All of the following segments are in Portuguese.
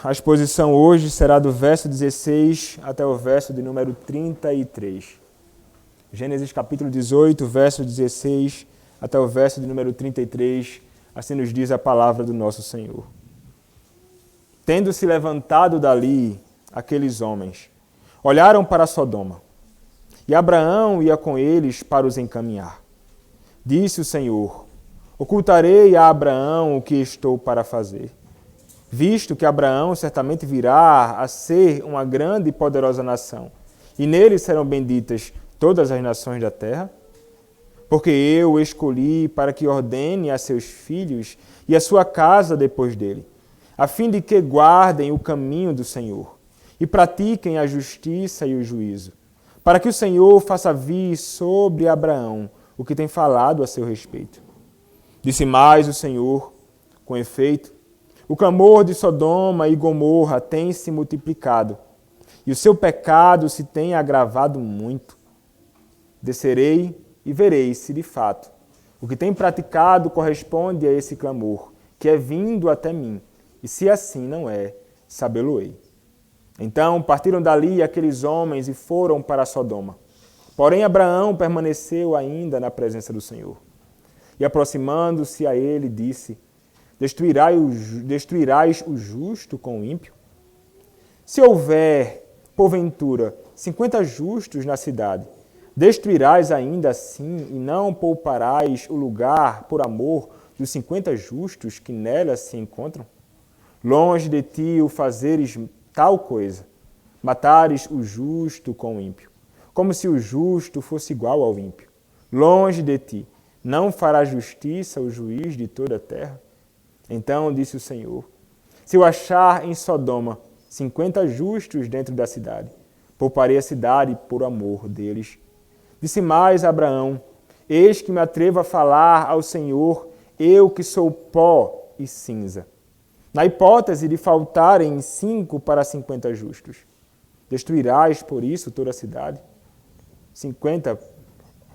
a exposição hoje será do verso 16 até o verso de número 33. Gênesis capítulo 18, verso 16 até o verso de número 33, assim nos diz a palavra do nosso Senhor. Tendo se levantado dali aqueles homens, olharam para Sodoma, e Abraão ia com eles para os encaminhar. Disse o Senhor: ocultarei a Abraão o que estou para fazer, visto que Abraão certamente virá a ser uma grande e poderosa nação, e nele serão benditas todas as nações da terra? Porque eu o escolhi para que ordene a seus filhos e a sua casa depois dele, a fim de que guardem o caminho do Senhor e pratiquem a justiça e o juízo, para que o Senhor faça vir sobre Abraão o que tem falado a seu respeito. Disse mais o Senhor: com efeito, o clamor de Sodoma e Gomorra tem se multiplicado, e o seu pecado se tem agravado muito. Descerei e verei se, de fato, o que tem praticado corresponde a esse clamor, que é vindo até mim, e se assim não é, sabê-lo-ei. Então partiram dali aqueles homens e foram para Sodoma. Porém Abraão permaneceu ainda na presença do Senhor. E aproximando-se a ele, disse: destruirás o justo com o ímpio? Se houver, porventura, 50 justos na cidade, destruirás ainda assim e não pouparás o lugar por amor dos 50 justos que nela se encontram? Longe de ti o fazeres tal coisa, matares o justo com o ímpio, como se o justo fosse igual ao ímpio. Longe de ti, não fará justiça o juiz de toda a terra? Então disse o Senhor: se eu achar em Sodoma 50 justos dentro da cidade, pouparei a cidade por amor deles. Disse mais Abraão: eis que me atrevo a falar ao Senhor, eu que sou pó e cinza. Na hipótese de faltarem 5 para 50 justos, destruirás por isso toda a cidade? 50.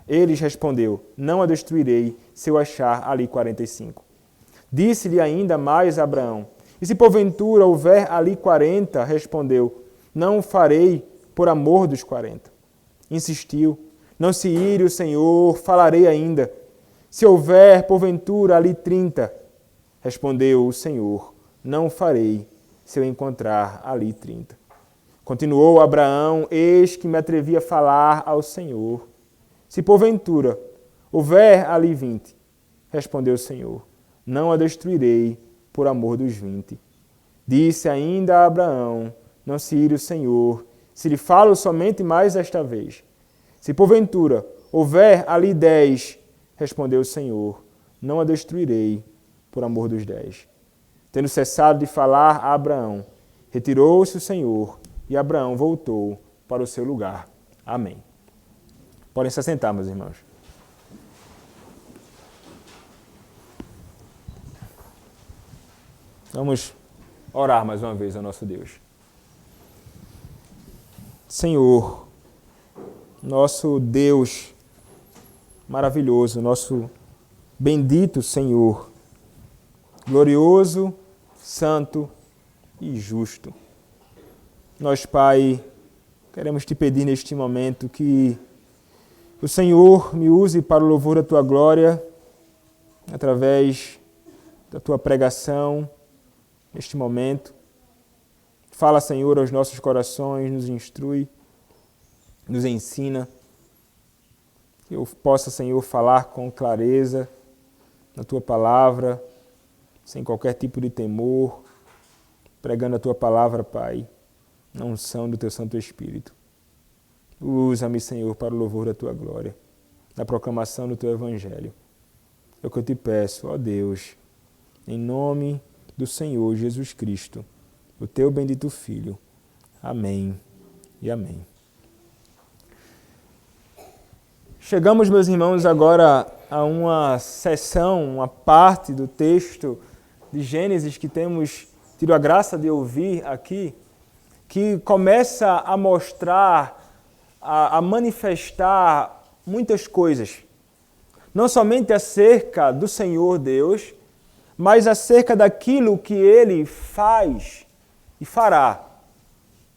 Eles respondeu: não a destruirei se eu achar ali 45. Disse-lhe ainda mais Abraão: e se porventura houver ali 40, respondeu: não o farei por amor dos 40. Insistiu: não se ire o Senhor, falarei ainda. Se houver porventura ali 30, respondeu o Senhor: não o farei se eu encontrar ali 30. Continuou Abraão: eis que me atrevi a falar ao Senhor. Se porventura houver ali 20, respondeu o Senhor: não a destruirei por amor dos 20. Disse ainda a Abraão: não se ire o Senhor, se lhe falo somente mais esta vez. Se porventura houver ali 10, respondeu o Senhor: não a destruirei por amor dos 10. Tendo cessado de falar a Abraão, retirou-se o Senhor e Abraão voltou para o seu lugar. Amém. Podem se assentar, meus irmãos. Vamos orar mais uma vez ao nosso Deus. Senhor, nosso Deus maravilhoso, nosso bendito Senhor, glorioso, santo e justo. Nós, Pai, queremos te pedir neste momento que o Senhor me use para o louvor da tua glória, através da tua pregação, neste momento. Fala, Senhor, aos nossos corações, nos instrui, nos ensina. Que eu possa, Senhor, falar com clareza na tua palavra, sem qualquer tipo de temor, pregando a tua palavra, Pai, na unção do teu Santo Espírito. Usa-me, Senhor, para o louvor da tua glória, na proclamação do teu Evangelho. É o que eu te peço, ó Deus, em nome do Senhor Jesus Cristo, o teu bendito Filho. Amém e amém. Chegamos, meus irmãos, agora a uma seção, uma parte do texto de Gênesis que temos tido a graça de ouvir aqui, que começa a mostrar, a manifestar muitas coisas. Não somente acerca do Senhor Deus, mas acerca daquilo que Ele faz e fará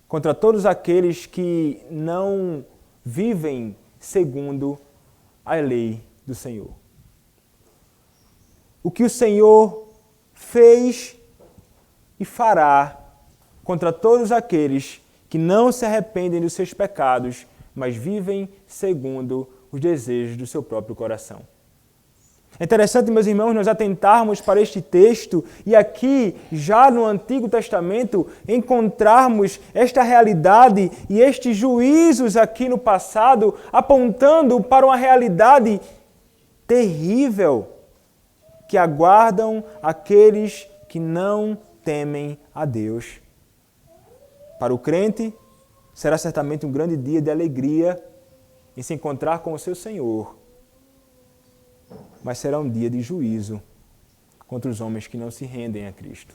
contra todos aqueles que não vivem segundo a lei do Senhor. O que o Senhor fez e fará contra todos aqueles que não se arrependem dos seus pecados, mas vivem segundo os desejos do seu próprio coração. É interessante, meus irmãos, nós atentarmos para este texto e aqui, já no Antigo Testamento, encontrarmos esta realidade e estes juízos aqui no passado, apontando para uma realidade terrível que aguardam aqueles que não temem a Deus. Para o crente, será certamente um grande dia de alegria em se encontrar com o seu Senhor, mas será um dia de juízo contra os homens que não se rendem a Cristo.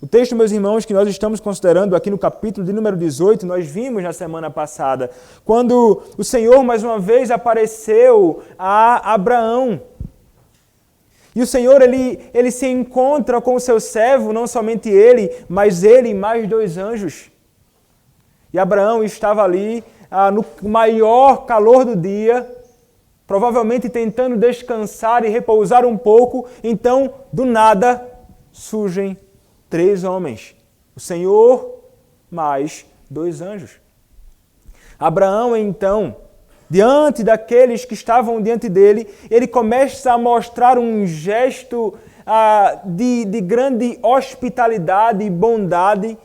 O texto, meus irmãos, que nós estamos considerando aqui no capítulo de número 18, nós vimos na semana passada, quando o Senhor mais uma vez apareceu a Abraão. E o Senhor, ele se encontra com o seu servo, não somente ele, mas ele e mais 2 anjos. E Abraão estava ali no maior calor do dia, provavelmente tentando descansar e repousar um pouco. Então, do nada, surgem 3 homens. O Senhor mais 2 anjos. Abraão, então, diante daqueles que estavam diante dele, ele começa a mostrar um gesto de grande hospitalidade e bondade.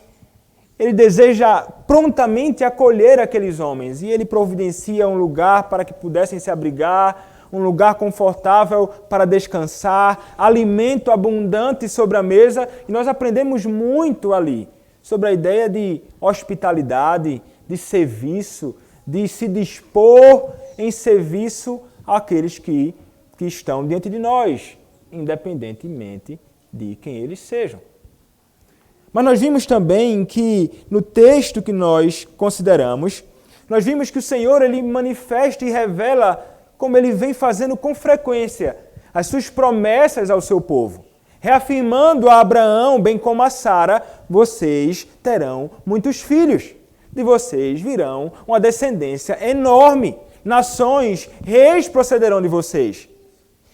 Ele deseja prontamente acolher aqueles homens e ele providencia um lugar para que pudessem se abrigar, um lugar confortável para descansar, alimento abundante sobre a mesa. E nós aprendemos muito ali sobre a ideia de hospitalidade, de serviço, de se dispor em serviço àqueles que estão diante de nós, independentemente de quem eles sejam. Mas nós vimos também que no texto que nós consideramos, nós vimos que o Senhor ele manifesta e revela, como ele vem fazendo com frequência, as suas promessas ao seu povo, reafirmando a Abraão, bem como a Sara, vocês terão muitos filhos. De vocês virão uma descendência enorme. Nações, reis procederão de vocês.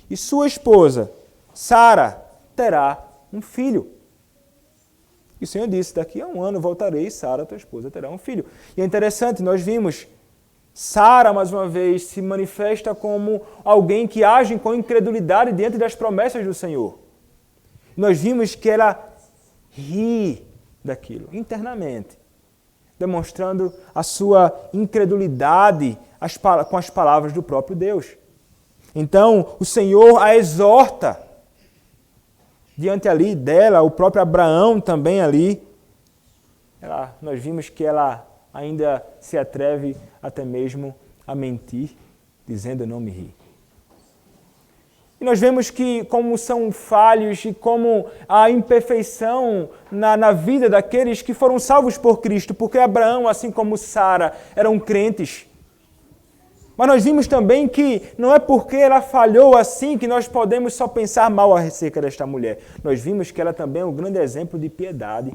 E sua esposa, Sara, terá um filho. E o Senhor disse, daqui a 1 ano voltarei e Sara, tua esposa, terá um filho. E é interessante, nós vimos, Sara, mais uma vez, se manifesta como alguém que age com incredulidade diante das promessas do Senhor. Nós vimos que ela ri daquilo, internamente, demonstrando a sua incredulidade com as palavras do próprio Deus. Então, o Senhor a exorta. Diante ali dela, o próprio Abraão também ali, nós vimos que ela ainda se atreve até mesmo a mentir, dizendo eu não me ri. E nós vemos que como são falhos e como a imperfeição na vida daqueles que foram salvos por Cristo, porque Abraão, assim como Sara, eram crentes. Mas nós vimos também que não é porque ela falhou assim que nós podemos só pensar mal acerca desta mulher. Nós vimos que ela também é um grande exemplo de piedade.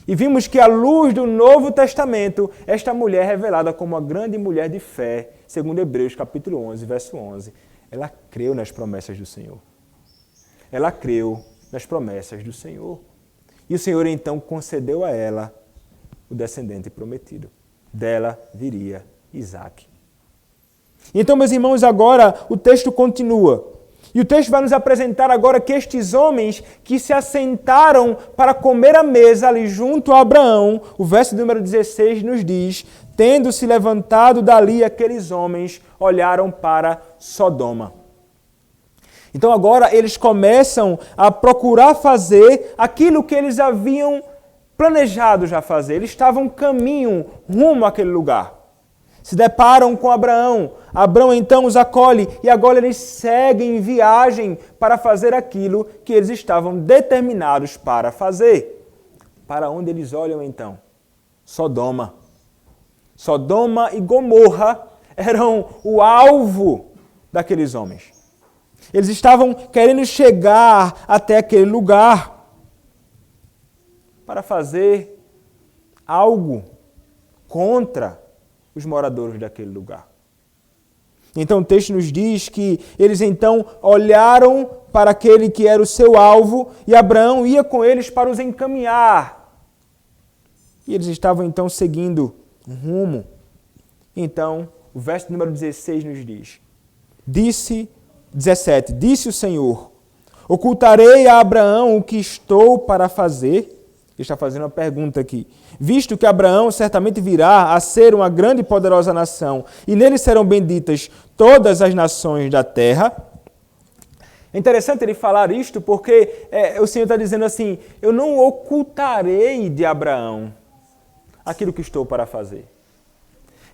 E vimos que à luz do Novo Testamento, esta mulher é revelada como uma grande mulher de fé, segundo Hebreus capítulo 11, verso 11. Ela creu nas promessas do Senhor. Ela creu nas promessas do Senhor. E o Senhor então concedeu a ela o descendente prometido. Dela viria Isaac. Então, meus irmãos, agora o texto continua. E o texto vai nos apresentar agora que estes homens que se assentaram para comer à mesa ali junto a Abraão, o verso número 16 nos diz, tendo se levantado dali aqueles homens, olharam para Sodoma. Então agora eles começam a procurar fazer aquilo que eles haviam planejado já fazer. Eles estavam caminho rumo àquele lugar. Se deparam com Abraão. Abraão então os acolhe e agora eles seguem em viagem para fazer aquilo que eles estavam determinados para fazer. Para onde eles olham então? Sodoma. Sodoma e Gomorra eram o alvo daqueles homens. Eles estavam querendo chegar até aquele lugar. para fazer algo contra os moradores daquele lugar. Então o texto nos diz que eles então olharam para aquele que era o seu alvo e Abraão ia com eles para os encaminhar. E eles estavam então seguindo um rumo. Então, o verso número 16 nos diz, 17, disse o Senhor, ocultarei a Abraão o que estou para fazer? Ele está fazendo uma pergunta aqui. Visto que Abraão certamente virá a ser uma grande e poderosa nação, e nele serão benditas todas as nações da terra. É interessante ele falar isto porque o Senhor está dizendo assim, eu não ocultarei de Abraão aquilo que estou para fazer.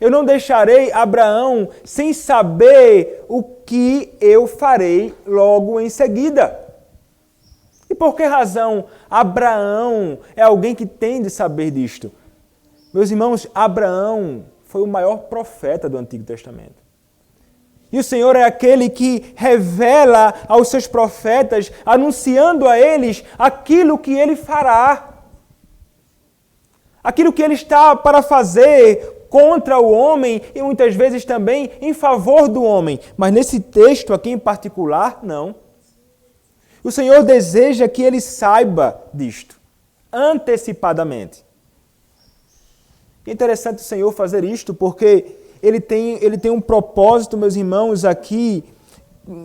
Eu não deixarei Abraão sem saber o que eu farei logo em seguida. E por que razão Abraão é alguém que tem de saber disto? Meus irmãos, Abraão foi o maior profeta do Antigo Testamento. E o Senhor é aquele que revela aos seus profetas, anunciando a eles aquilo que ele fará. Aquilo que ele está para fazer contra o homem e muitas vezes também em favor do homem. Mas nesse texto aqui em particular, não. O Senhor deseja que ele saiba disto, antecipadamente. É interessante o Senhor fazer isto, porque ele tem um propósito, meus irmãos, aqui,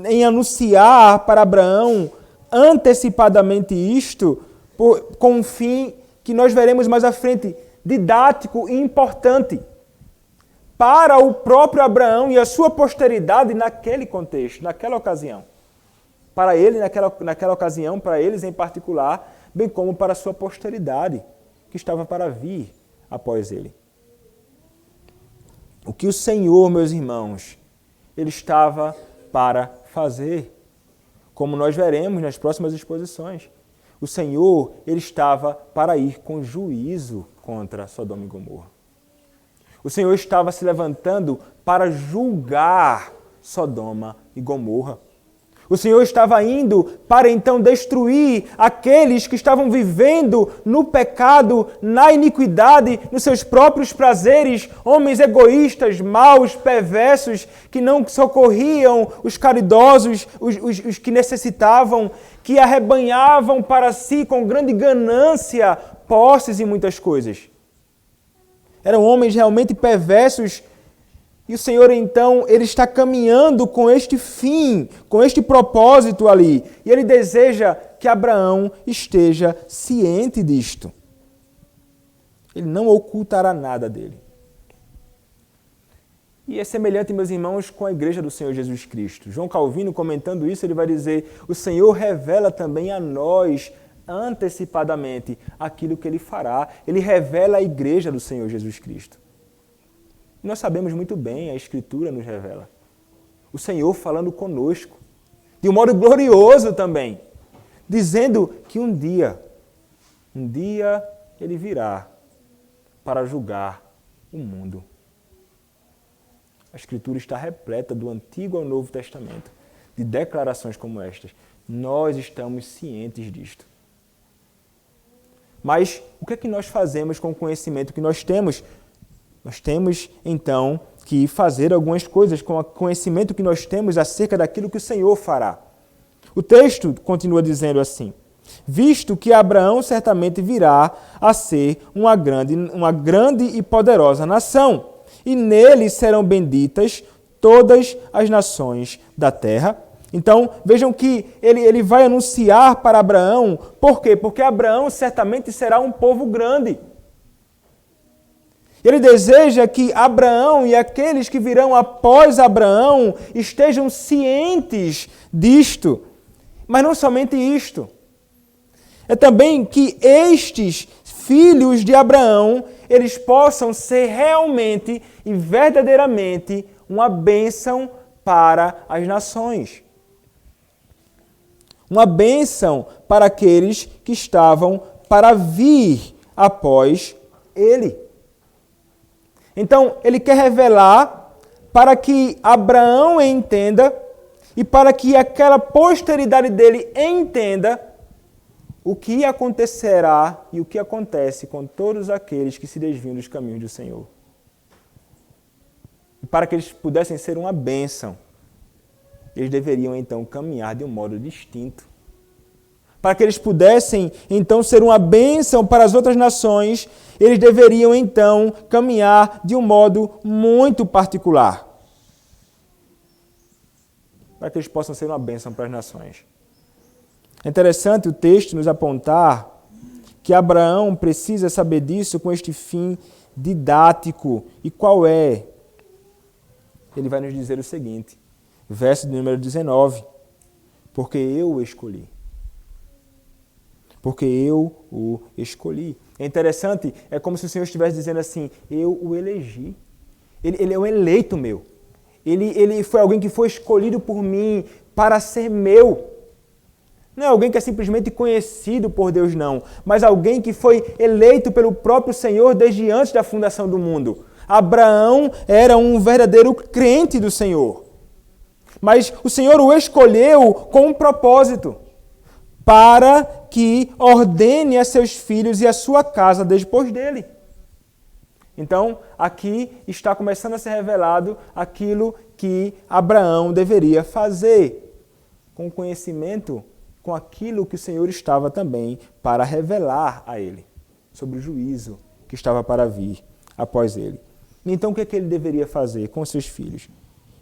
em anunciar para Abraão antecipadamente isto, com um fim que nós veremos mais à frente, didático e importante, para o próprio Abraão e a sua posteridade naquele contexto, naquela ocasião. Para ele, naquela ocasião, para eles em particular, bem como para a sua posteridade, que estava para vir após ele. O que o Senhor, meus irmãos, ele estava para fazer, como nós veremos nas próximas exposições. O Senhor, ele estava para ir com juízo contra Sodoma e Gomorra. O Senhor estava se levantando para julgar Sodoma e Gomorra. O Senhor estava indo para então destruir aqueles que estavam vivendo no pecado, na iniquidade, nos seus próprios prazeres, homens egoístas, maus, perversos, que não socorriam os caridosos, os que necessitavam, que arrebanhavam para si com grande ganância posses e muitas coisas. Eram homens realmente perversos. E o Senhor, então, ele está caminhando com este fim, com este propósito ali. E ele deseja que Abraão esteja ciente disto. Ele não ocultará nada dele. E é semelhante, meus irmãos, com a igreja do Senhor Jesus Cristo. João Calvino, comentando isso, ele vai dizer, o Senhor revela também a nós, antecipadamente, aquilo que ele fará. Ele revela a igreja do Senhor Jesus Cristo. Nós sabemos muito bem, a Escritura nos revela. O Senhor falando conosco, de um modo glorioso também, dizendo que um dia Ele virá para julgar o mundo. A Escritura está repleta do Antigo ao Novo Testamento, de declarações como estas. Nós estamos cientes disto. Mas o que é que nós fazemos com o conhecimento que nós temos? Nós temos, então, que fazer algumas coisas com o conhecimento que nós temos acerca daquilo que o Senhor fará. O texto continua dizendo assim, visto que Abraão certamente virá a ser uma grande e poderosa nação, e nele serão benditas todas as nações da terra. Então, vejam que ele vai anunciar para Abraão, por quê? Porque Abraão certamente será um povo grande. Ele deseja que Abraão e aqueles que virão após Abraão estejam cientes disto. Mas não somente isto. É também que estes filhos de Abraão, eles possam ser realmente e verdadeiramente uma bênção para as nações. Uma bênção para aqueles que estavam para vir após ele. Então, ele quer revelar para que Abraão entenda e para que aquela posteridade dele entenda o que acontecerá e o que acontece com todos aqueles que se desviam dos caminhos do Senhor. E para que eles pudessem ser uma bênção, eles deveriam então caminhar de um modo distinto. Para que eles pudessem então ser uma bênção para as outras nações, eles deveriam então caminhar de um modo muito particular. Para que eles possam ser uma bênção para as nações. É interessante o texto nos apontar que Abraão precisa saber disso com este fim didático. E qual é? Ele vai nos dizer o seguinte, verso de número 19. Porque eu o escolhi. Porque eu o escolhi. É interessante, é como se o Senhor estivesse dizendo assim, eu o elegi. Ele é um eleito meu. Ele foi alguém que foi escolhido por mim para ser meu. Não é alguém que é simplesmente conhecido por Deus, não. Mas alguém que foi eleito pelo próprio Senhor desde antes da fundação do mundo. Abraão era um verdadeiro crente do Senhor. Mas o Senhor o escolheu com um propósito. Para que ordene a seus filhos e a sua casa depois dele. Então, aqui está começando a ser revelado aquilo que Abraão deveria fazer, com conhecimento, com aquilo que o Senhor estava também para revelar a ele, sobre o juízo que estava para vir após ele. Então, o que é que ele deveria fazer com seus filhos?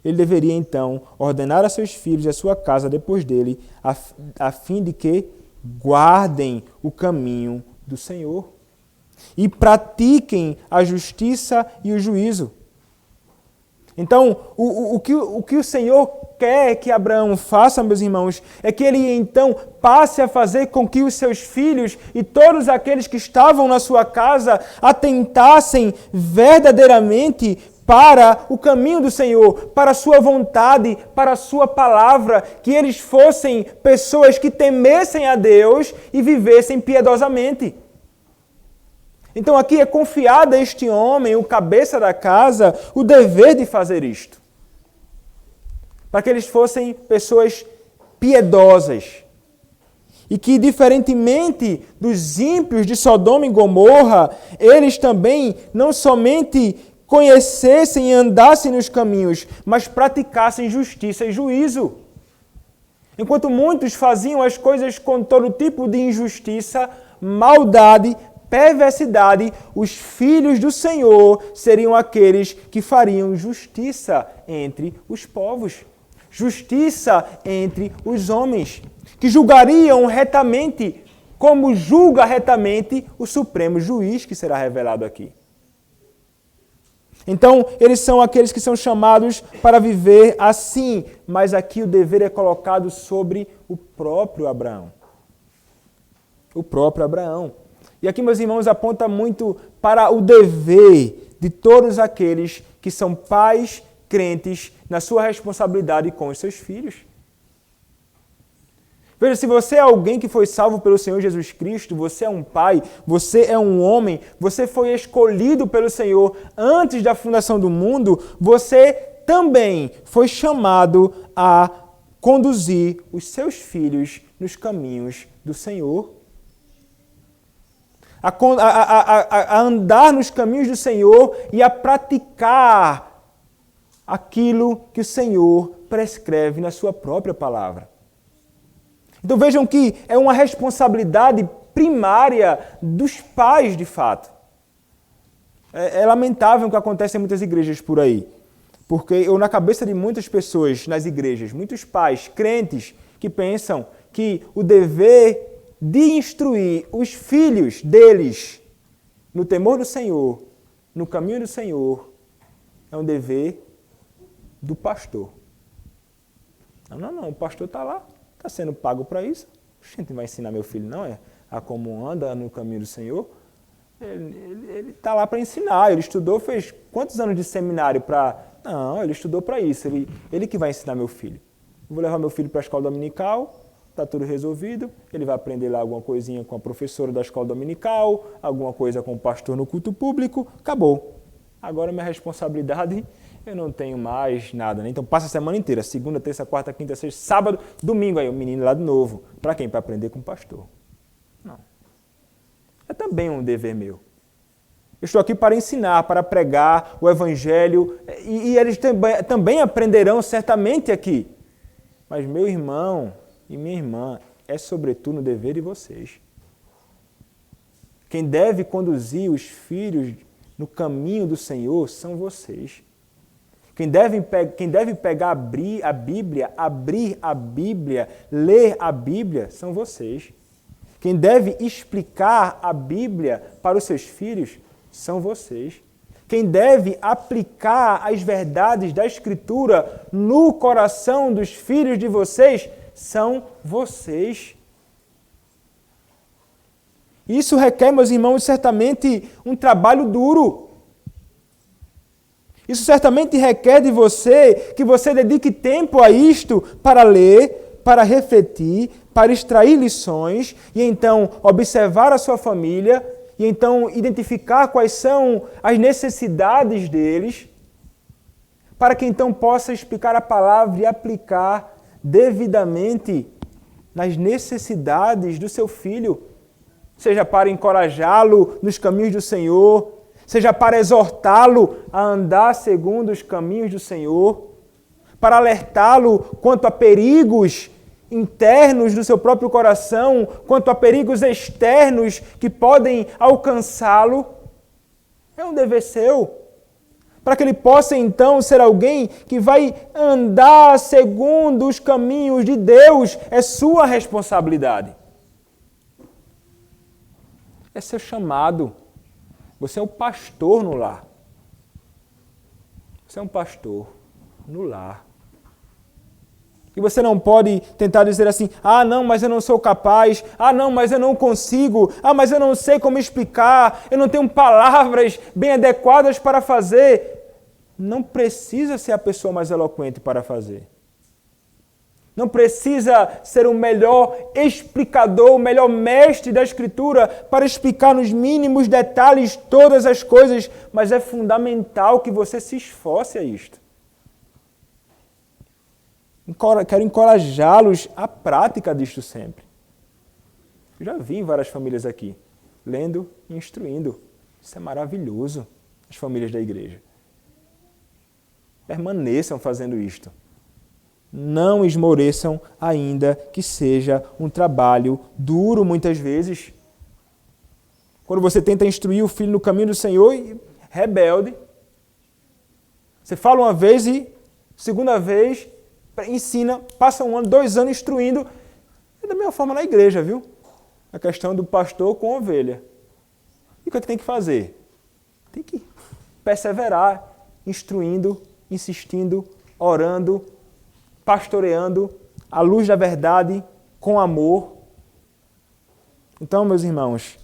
Ele deveria, então, ordenar a seus filhos e a sua casa depois dele, a fim de que guardem o caminho do Senhor e pratiquem a justiça e o juízo. Então, o que o Senhor quer que Abraão faça, meus irmãos, é que ele, então, passe a fazer com que os seus filhos e todos aqueles que estavam na sua casa atentassem verdadeiramente para o caminho do Senhor, para a sua vontade, para a sua palavra, que eles fossem pessoas que temessem a Deus e vivessem piedosamente. Então aqui é confiado a este homem, o cabeça da casa, o dever de fazer isto. Para que eles fossem pessoas piedosas. E que, diferentemente dos ímpios de Sodoma e Gomorra, eles também não somente conhecessem e andassem nos caminhos, mas praticassem justiça e juízo. Enquanto muitos faziam as coisas com todo tipo de injustiça, maldade, perversidade, os filhos do Senhor seriam aqueles que fariam justiça entre os povos, justiça entre os homens, que julgariam retamente, como julga retamente o Supremo Juiz que será revelado aqui. Então, eles são aqueles que são chamados para viver assim, mas aqui o dever é colocado sobre o próprio Abraão. O próprio Abraão. E aqui, meus irmãos, aponta muito para o dever de todos aqueles que são pais crentes na sua responsabilidade com os seus filhos. Veja, se você é alguém que foi salvo pelo Senhor Jesus Cristo, você é um pai, você é um homem, você foi escolhido pelo Senhor antes da fundação do mundo, você também foi chamado a conduzir os seus filhos nos caminhos do Senhor. A andar nos caminhos do Senhor e a praticar aquilo que o Senhor prescreve na sua própria palavra. Então vejam que é uma responsabilidade primária dos pais, de fato. É lamentável o que acontece em muitas igrejas por aí. Porque na cabeça de muitas pessoas nas igrejas, muitos pais, crentes, que pensam que o dever de instruir os filhos deles no temor do Senhor, no caminho do Senhor, é um dever do pastor. Não, o pastor está lá. Está sendo pago para isso. A gente vai ensinar meu filho, não é? A como anda no caminho do Senhor. Ele está lá para ensinar. Ele estudou, fez quantos anos de seminário para... Não, ele estudou para isso. Ele que vai ensinar meu filho. Eu vou levar meu filho para a escola dominical, está tudo resolvido. Ele vai aprender lá alguma coisinha com a professora da escola dominical, alguma coisa com o pastor no culto público. Acabou. Agora minha responsabilidade... Eu não tenho mais nada, né? Então passa a semana inteira, segunda, terça, quarta, quinta, sexta, sábado, domingo, aí o menino lá de novo. Para quem? Para aprender com o pastor. também um dever meu. Eu estou aqui para ensinar, para pregar o Evangelho, e eles também aprenderão certamente aqui. Mas meu irmão e minha irmã, é sobretudo no dever de vocês. Quem deve conduzir os filhos no caminho do Senhor são vocês. Quem deve pegar a Bíblia, abrir a Bíblia, ler a Bíblia, são vocês. Quem deve explicar a Bíblia para os seus filhos são vocês. Quem deve aplicar as verdades da Escritura no coração dos filhos de vocês são vocês. Isso requer, meus irmãos, certamente um trabalho duro. Isso certamente requer de você que você dedique tempo a isto para ler, para refletir, para extrair lições e então observar a sua família e então identificar quais são as necessidades deles, para que então possa explicar a palavra e aplicar devidamente nas necessidades do seu filho, seja para encorajá-lo nos caminhos do Senhor, seja para exortá-lo a andar segundo os caminhos do Senhor, para alertá-lo quanto a perigos internos do seu próprio coração, quanto a perigos externos que podem alcançá-lo. É um dever seu, para que ele possa então ser alguém que vai andar segundo os caminhos de Deus. É sua responsabilidade. É seu chamado. Você é um pastor no lar. Você é um pastor no lar. E você não pode tentar dizer assim, ah, não, mas eu não sou capaz, ah, não, mas eu não consigo, ah, mas eu não sei como explicar, eu não tenho palavras bem adequadas para fazer. Não precisa ser a pessoa mais eloquente para fazer. Não precisa ser o melhor explicador, o melhor mestre da Escritura para explicar nos mínimos detalhes todas as coisas, mas é fundamental que você se esforce a isto. Quero encorajá-los à prática disto sempre. Eu já vi em várias famílias aqui, lendo e instruindo. Isso é maravilhoso, as famílias da igreja. Permaneçam fazendo isto. Não esmoreçam, ainda que seja um trabalho duro muitas vezes. Quando você tenta instruir o filho no caminho do Senhor, rebelde. Você fala uma vez e segunda vez ensina, passa 1 ano, 2 anos instruindo. É da mesma forma na igreja, viu? A questão do pastor com a ovelha. E o que é que tem que fazer? Tem que perseverar, instruindo, insistindo, orando, pastoreando, à luz da verdade, com amor. Então, meus irmãos,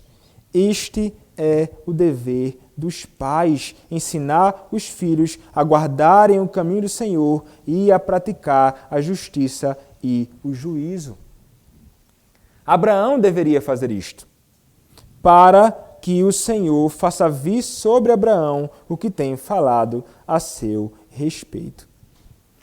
este é o dever dos pais, ensinar os filhos a guardarem o caminho do Senhor e a praticar a justiça e o juízo. Abraão deveria fazer isto, para que o Senhor faça vir sobre Abraão o que tem falado a seu respeito.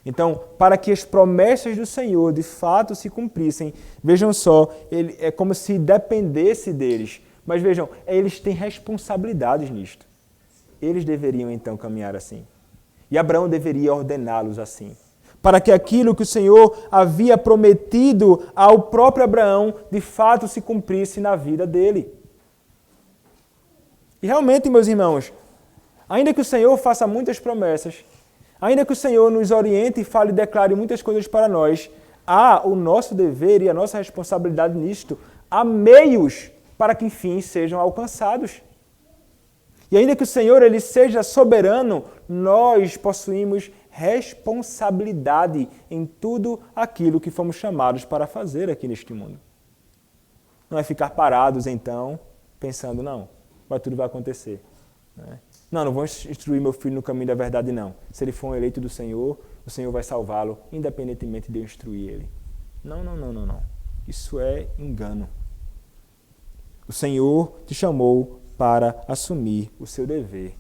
Então, para que as promessas do Senhor de fato se cumprissem, vejam só, é como se dependesse deles. Mas vejam, eles têm responsabilidades nisto. Eles deveriam então caminhar assim. E Abraão deveria ordená-los assim. Para que aquilo que o Senhor havia prometido ao próprio Abraão, de fato se cumprisse na vida dele. E realmente, meus irmãos, ainda que o Senhor faça muitas promessas, ainda que o Senhor nos oriente e fale e declare muitas coisas para nós, há o nosso dever e a nossa responsabilidade nisto. Há meios para que fins sejam alcançados. E ainda que o Senhor ele seja soberano, nós possuímos responsabilidade em tudo aquilo que fomos chamados para fazer aqui neste mundo. Não é ficar parados, então, pensando, não, tudo vai acontecer. Não vou instruir meu filho no caminho da verdade, não. Se ele for um eleito do Senhor, o Senhor vai salvá-lo, independentemente de eu instruir ele. Não. Isso é engano. O Senhor te chamou para assumir o seu dever.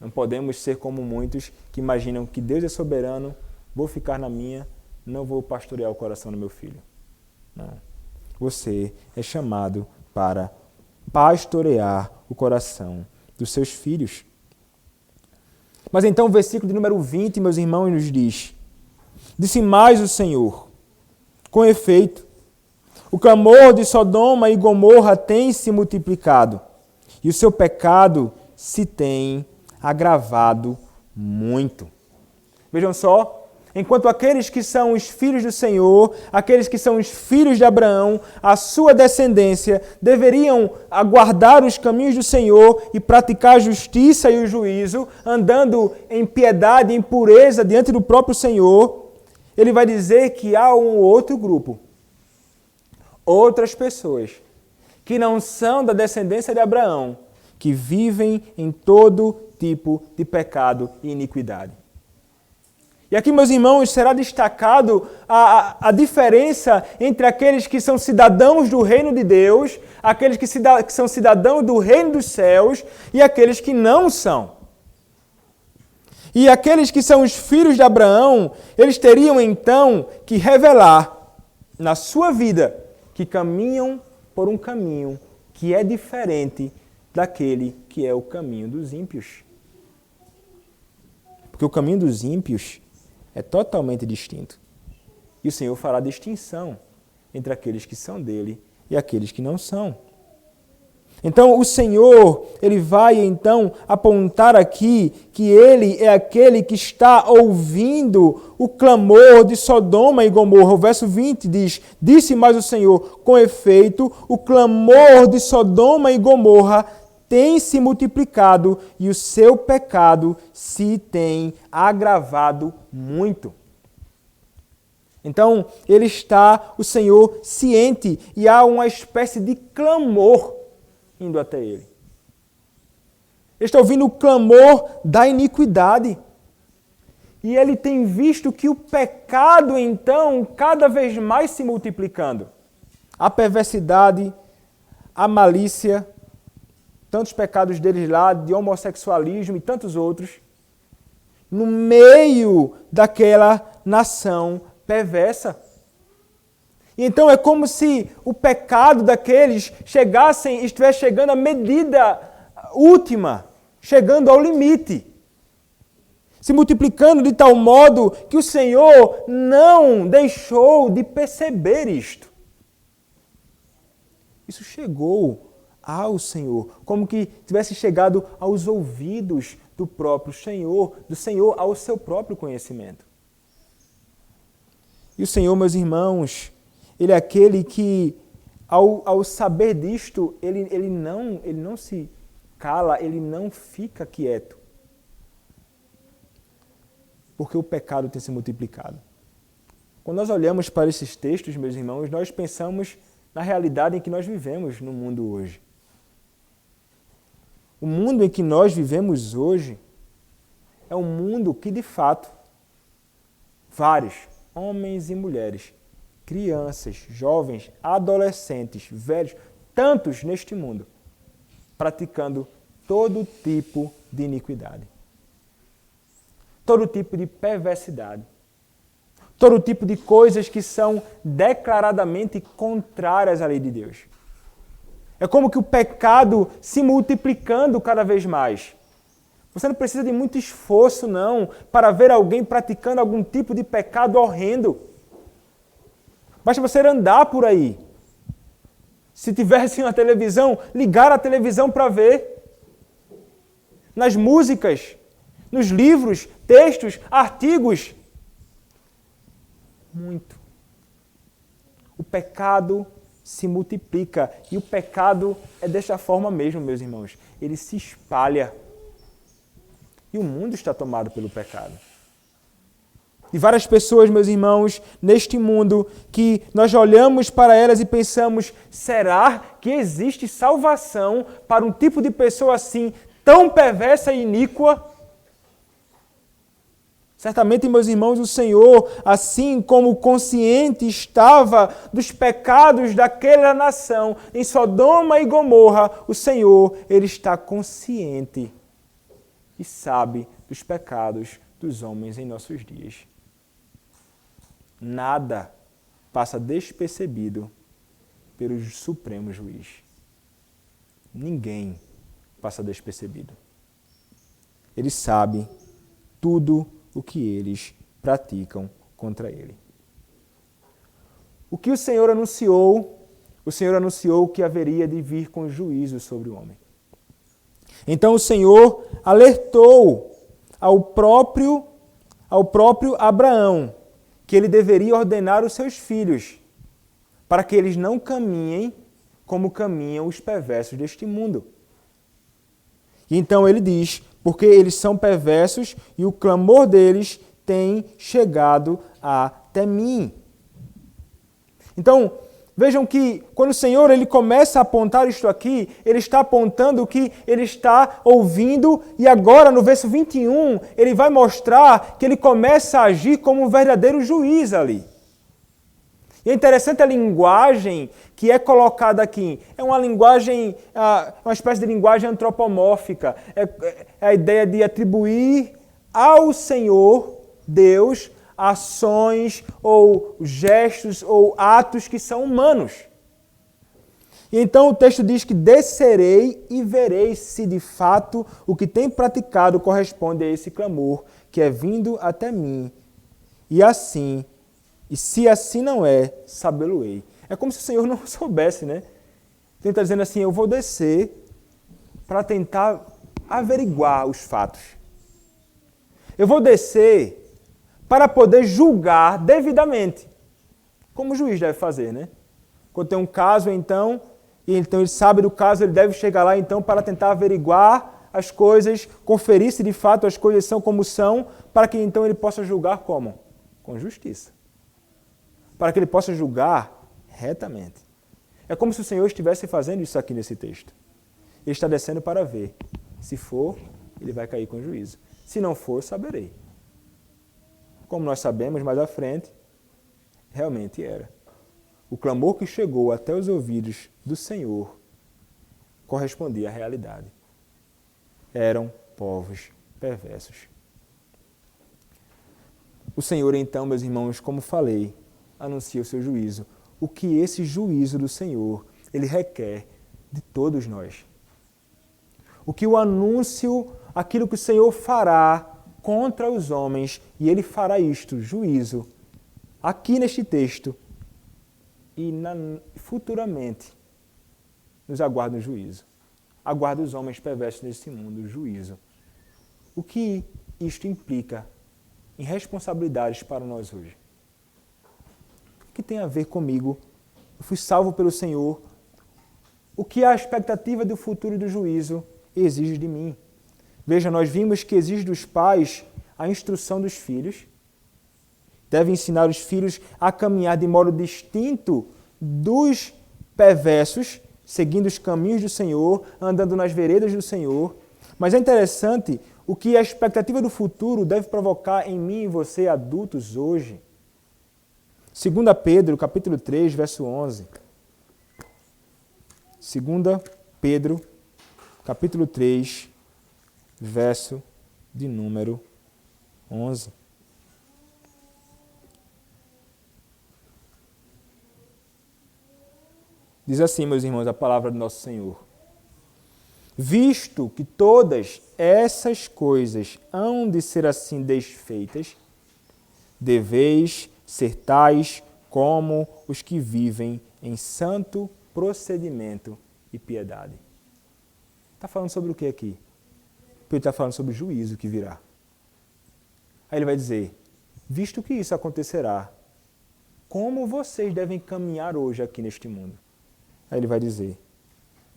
Não podemos ser como muitos que imaginam que Deus é soberano, vou ficar na minha, não vou pastorear o coração do meu filho. Não. Você é chamado para pastorear o coração dos seus filhos. Mas então o versículo de número 20, meus irmãos, nos diz: disse mais o Senhor, com efeito, o clamor de Sodoma e Gomorra tem se multiplicado, e o seu pecado se tem agravado muito. Vejam só, enquanto aqueles que são os filhos do Senhor, aqueles que são os filhos de Abraão, a sua descendência, deveriam aguardar os caminhos do Senhor e praticar a justiça e o juízo, andando em piedade e em pureza diante do próprio Senhor, ele vai dizer que há um outro grupo, outras pessoas, que não são da descendência de Abraão, que vivem em todo tipo de pecado e iniquidade. E aqui, meus irmãos, será destacado a diferença entre aqueles que são cidadãos do reino de Deus, aqueles que são cidadãos do reino dos céus e aqueles que não são. E aqueles que são os filhos de Abraão, eles teriam então que revelar na sua vida que caminham por um caminho que é diferente daquele que é o caminho dos ímpios. Porque o caminho dos ímpios é totalmente distinto. E o Senhor fará distinção entre aqueles que são dele e aqueles que não são. Então o Senhor, ele vai então apontar aqui que ele é aquele que está ouvindo o clamor de Sodoma e Gomorra. O verso 20 diz: disse mais o Senhor, com efeito, o clamor de Sodoma e Gomorra tem se multiplicado e o seu pecado se tem agravado muito. Então, o Senhor, ciente, e há uma espécie de clamor indo até ele. Ele está ouvindo o clamor da iniquidade. E ele tem visto que o pecado, então, cada vez mais se multiplicando. A perversidade, a malícia, tantos pecados deles lá, de homossexualismo e tantos outros, no meio daquela nação perversa. E então é como se o pecado daqueles estivesse chegando à medida última, chegando ao limite, se multiplicando de tal modo que o Senhor não deixou de perceber isto. Isso chegou ao Senhor, como que tivesse chegado aos ouvidos do próprio Senhor, do Senhor ao seu próprio conhecimento. E o Senhor, meus irmãos, ele é aquele que, ao saber disto, ele não se cala, ele não fica quieto. Porque o pecado tem se multiplicado. Quando nós olhamos para esses textos, meus irmãos, nós pensamos na realidade em que nós vivemos no mundo hoje. O mundo em que nós vivemos hoje é um mundo que, de fato, vários homens e mulheres, crianças, jovens, adolescentes, velhos, tantos neste mundo, praticando todo tipo de iniquidade, todo tipo de perversidade, todo tipo de coisas que são declaradamente contrárias à lei de Deus. É como que o pecado se multiplicando cada vez mais. Você não precisa de muito esforço, não, para ver alguém praticando algum tipo de pecado horrendo. Basta você andar por aí. Se tivesse uma televisão, ligar a televisão para ver. Nas músicas, nos livros, textos, artigos. Muito. O pecado se multiplica. E o pecado é desta forma mesmo, meus irmãos. Ele se espalha. E o mundo está tomado pelo pecado. E várias pessoas, meus irmãos, neste mundo, que nós olhamos para elas e pensamos, será que existe salvação para um tipo de pessoa assim, tão perversa e iníqua? Certamente, meus irmãos, o Senhor, assim como consciente estava dos pecados daquela nação, em Sodoma e Gomorra, o Senhor, Ele está consciente e sabe dos pecados dos homens em nossos dias. Nada passa despercebido pelo Supremo Juiz. ninguém passa despercebido. Ele sabe tudo o que eles praticam contra ele. O que o Senhor anunciou? O Senhor anunciou que haveria de vir com juízo sobre o homem. Então o Senhor alertou ao próprio Abraão que ele deveria ordenar os seus filhos para que eles não caminhem como caminham os perversos deste mundo. E então ele diz, porque eles são perversos e o clamor deles tem chegado até mim. Então, vejam que quando o Senhor ele começa a apontar isto aqui, ele está apontando o que ele está ouvindo e agora no verso 21 ele vai mostrar que ele começa a agir como um verdadeiro juiz ali. E é interessante a linguagem que é colocada aqui. É uma linguagem, uma espécie de linguagem antropomórfica. É a ideia de atribuir ao Senhor, Deus, ações ou gestos ou atos que são humanos. E então o texto diz que descerei e verei se de fato o que tem praticado corresponde a esse clamor que é vindo até mim. E se assim não é, sabê-lo-ei. É como se o Senhor não soubesse, né? Ele está dizendo assim, eu vou descer para tentar averiguar os fatos. Eu vou descer para poder julgar devidamente. Como o juiz deve fazer, né? Quando tem um caso, então ele sabe do caso, ele deve chegar lá, então, para tentar averiguar as coisas, conferir se de fato as coisas são como são, para que então ele possa julgar como? Com justiça. Para que ele possa julgar retamente. É como se o Senhor estivesse fazendo isso aqui nesse texto. Ele está descendo para ver. Se for, ele vai cair com juízo. Se não for, saberei. Como nós sabemos mais à frente, realmente era. O clamor que chegou até os ouvidos do Senhor correspondia à realidade. Eram povos perversos. O Senhor, então, meus irmãos, como falei, anuncia o seu juízo. O que esse juízo do Senhor, ele requer de todos nós. O que o anúncio, aquilo que o Senhor fará contra os homens, e ele fará isto, juízo, aqui neste texto, e futuramente nos aguarda um juízo. Aguarda os homens perversos neste mundo, o juízo. O que isto implica em responsabilidades para nós hoje? O que tem a ver comigo? Eu fui salvo pelo Senhor. O que a expectativa do futuro e do juízo exige de mim? Veja, nós vimos que exige dos pais a instrução dos filhos. Deve ensinar os filhos a caminhar de modo distinto dos perversos, seguindo os caminhos do Senhor, andando nas veredas do Senhor. Mas é interessante o que a expectativa do futuro deve provocar em mim e você, adultos, hoje. 2 Pedro, capítulo 3, verso 11. 2 Pedro, capítulo 3, verso de número 11. Diz assim, meus irmãos, a palavra do nosso Senhor. Visto que todas essas coisas hão de ser assim desfeitas, deveis ser tais como os que vivem em santo procedimento e piedade. Está falando sobre o que aqui? Ele está falando sobre o juízo que virá. Aí ele vai dizer, visto que isso acontecerá, como vocês devem caminhar hoje aqui neste mundo? Aí ele vai dizer,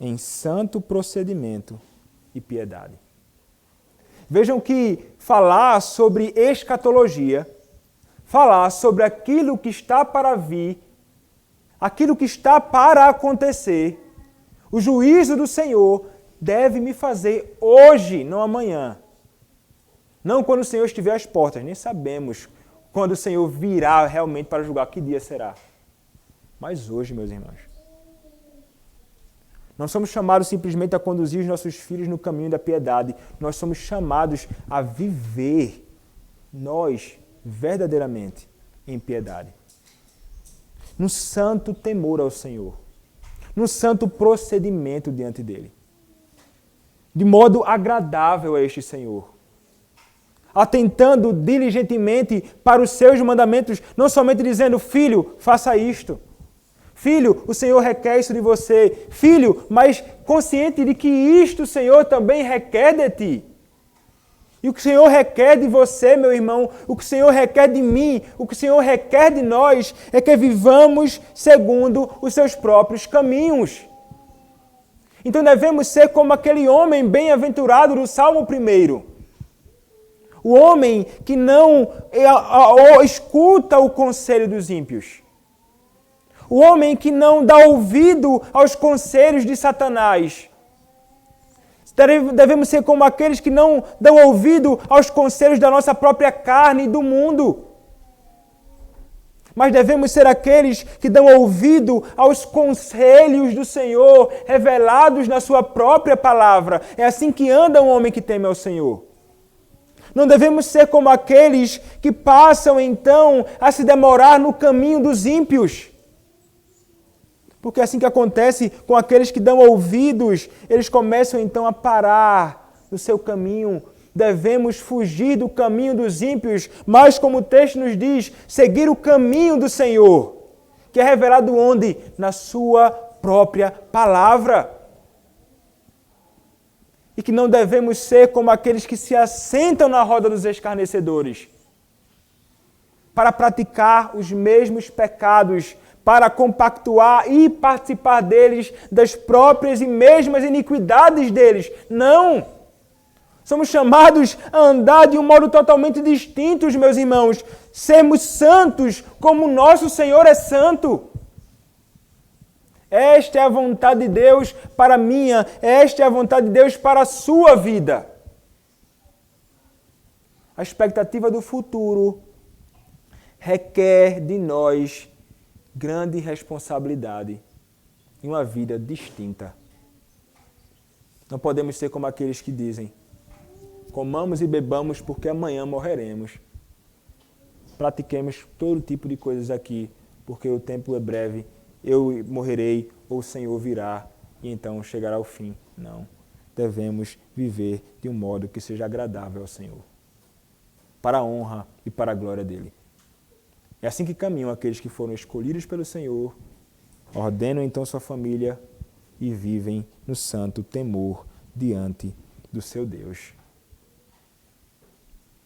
em santo procedimento e piedade. Vejam que falar sobre escatologia, falar sobre aquilo que está para vir, aquilo que está para acontecer, o juízo do Senhor deve me fazer hoje, não amanhã. Não quando o Senhor estiver às portas, nem sabemos quando o Senhor virá realmente para julgar, que dia será. Mas hoje, meus irmãos. Não somos chamados simplesmente a conduzir os nossos filhos no caminho da piedade. Nós somos chamados a viver, nós, verdadeiramente, em piedade. No santo temor ao Senhor. No santo procedimento diante dele. de modo agradável a este Senhor, atentando diligentemente para os seus mandamentos, não somente dizendo, filho, faça isto. Filho, o Senhor requer isso de você. Filho, mas consciente de que isto o Senhor também requer de ti. E o que o Senhor requer de você, meu irmão, o que o Senhor requer de mim, o que o Senhor requer de nós, é que vivamos segundo os seus próprios caminhos. Então devemos ser como aquele homem bem-aventurado do Salmo 1. O homem que não escuta o conselho dos ímpios. O homem que não dá ouvido aos conselhos de Satanás. Devemos ser como aqueles que não dão ouvido aos conselhos da nossa própria carne e do mundo. Mas devemos ser aqueles que dão ouvido aos conselhos do Senhor, revelados na sua própria palavra. É assim que anda um homem que teme ao Senhor. Não devemos ser como aqueles que passam, então, a se demorar no caminho dos ímpios. Porque é assim que acontece com aqueles que dão ouvidos, eles começam, então, a parar no seu caminho. Devemos fugir do caminho dos ímpios, mas, como o texto nos diz, seguir o caminho do Senhor, que é revelado onde? Na sua própria palavra. E que não devemos ser como aqueles que se assentam na roda dos escarnecedores, para praticar os mesmos pecados, para compactuar e participar deles, das próprias e mesmas iniquidades deles. Não! Somos chamados a andar de um modo totalmente distinto, meus irmãos. Sermos santos como o nosso Senhor é santo. Esta é a vontade de Deus para a minha, esta é a vontade de Deus para a sua vida. A expectativa do futuro requer de nós grande responsabilidade e uma vida distinta. Não podemos ser como aqueles que dizem, comamos e bebamos porque amanhã morreremos. Pratiquemos todo tipo de coisas aqui, porque o tempo é breve, eu morrerei ou o Senhor virá e então chegará o fim. Não, devemos viver de um modo que seja agradável ao Senhor, para a honra e para a glória dEle. É assim que caminham aqueles que foram escolhidos pelo Senhor, ordenam então sua família e vivem no santo temor diante do seu Deus.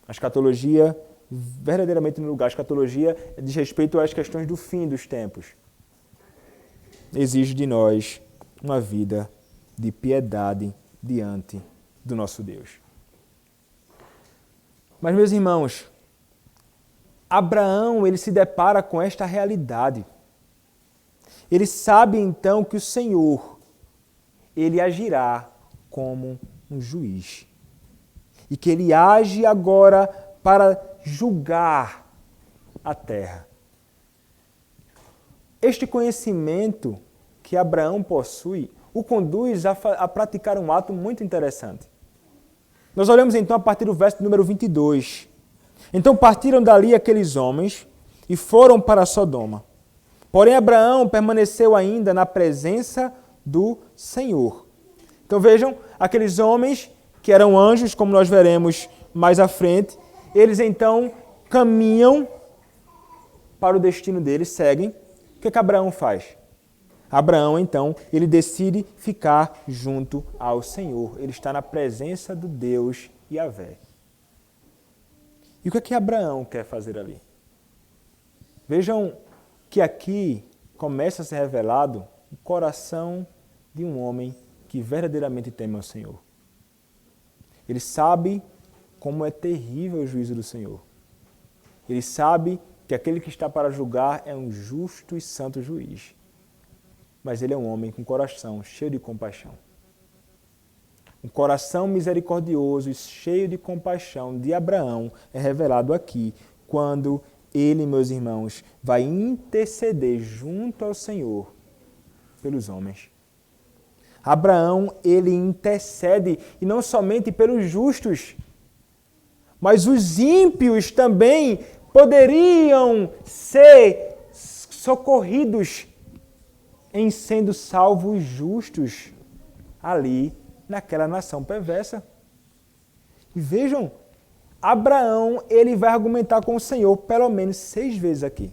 A escatologia, verdadeiramente no lugar, a escatologia diz respeito às questões do fim dos tempos. Exige de nós uma vida de piedade diante do nosso Deus. Mas, meus irmãos, Abraão, ele se depara com esta realidade. Ele sabe então que o Senhor, ele agirá como um juiz. E que ele age agora para julgar a terra. Este conhecimento que Abraão possui o conduz a praticar um ato muito interessante. Nós olhamos então a partir do verso número 22. Então partiram dali aqueles homens e foram para Sodoma. Porém Abraão permaneceu ainda na presença do Senhor. Então vejam, aqueles homens que eram anjos, como nós veremos mais à frente, eles então caminham para o destino deles, seguem. O que Abraão faz? Abraão, então, ele decide ficar junto ao Senhor. Ele está na presença do Deus Yahvé. E o que Abraão quer fazer ali? Vejam que aqui começa a ser revelado o coração de um homem que verdadeiramente teme ao Senhor. Ele sabe como é terrível o juízo do Senhor. Ele sabe que aquele que está para julgar é um justo e santo juiz. Mas ele é um homem com coração cheio de compaixão. Um coração misericordioso e cheio de compaixão de Abraão é revelado aqui, quando ele, meus irmãos, vai interceder junto ao Senhor pelos homens. Abraão, ele intercede, e não somente pelos justos, mas os ímpios também poderiam ser socorridos em sendo salvos justos ali naquela nação perversa. E vejam, Abraão, ele vai argumentar com o Senhor pelo menos 6 vezes aqui.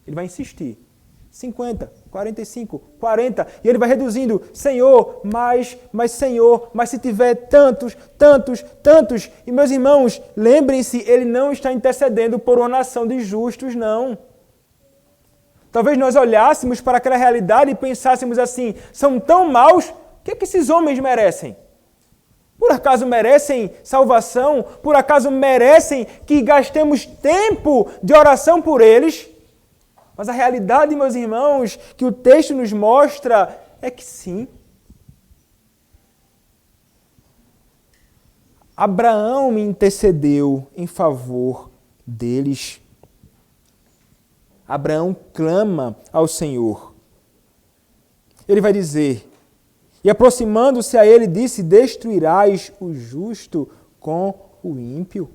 Ele vai insistir. 50, 45, 40, e ele vai reduzindo, Senhor, Senhor, mas se tiver tantos, e meus irmãos, lembrem-se, ele não está intercedendo por uma nação de justos, não. Talvez nós olhássemos para aquela realidade e pensássemos assim, são tão maus, o que é que esses homens merecem? Por acaso merecem salvação? Por acaso merecem que gastemos tempo de oração por eles? Mas a realidade, meus irmãos, que o texto nos mostra é que sim. Abraão me intercedeu em favor deles. Abraão clama ao Senhor. Ele vai dizer, e aproximando-se a ele, disse, destruirás o justo com o ímpio.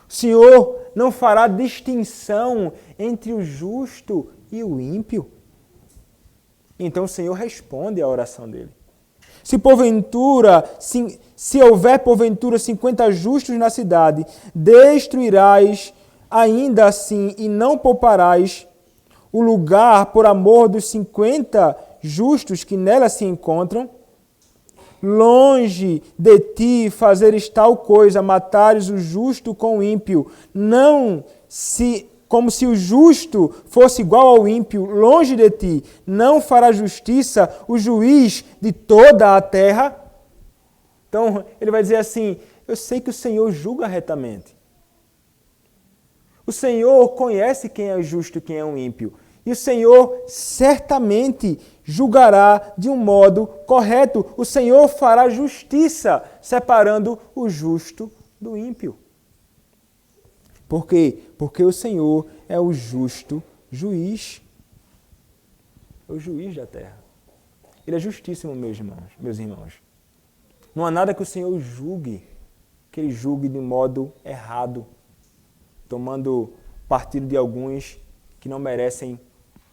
O Senhor não fará distinção entre o justo e o ímpio. Então o Senhor responde à oração dele. Se houver porventura 50 justos na cidade, destruirás ainda assim e não pouparás o lugar por amor dos 50 justos que nela se encontram? Longe de ti fazeres tal coisa, matares o justo com o ímpio, como se o justo fosse igual ao ímpio, longe de ti, não fará justiça o juiz de toda a terra? Então, ele vai dizer assim, eu sei que o Senhor julga retamente. O Senhor conhece quem é justo e quem é um ímpio. E o Senhor certamente julgará de um modo correto. O Senhor fará justiça, separando o justo do ímpio. Por quê? Porque o Senhor é o justo juiz. É o juiz da terra. Ele é justíssimo, meus irmãos. Não há nada que o Senhor julgue, que Ele julgue de modo errado, tomando partido de alguns que não merecem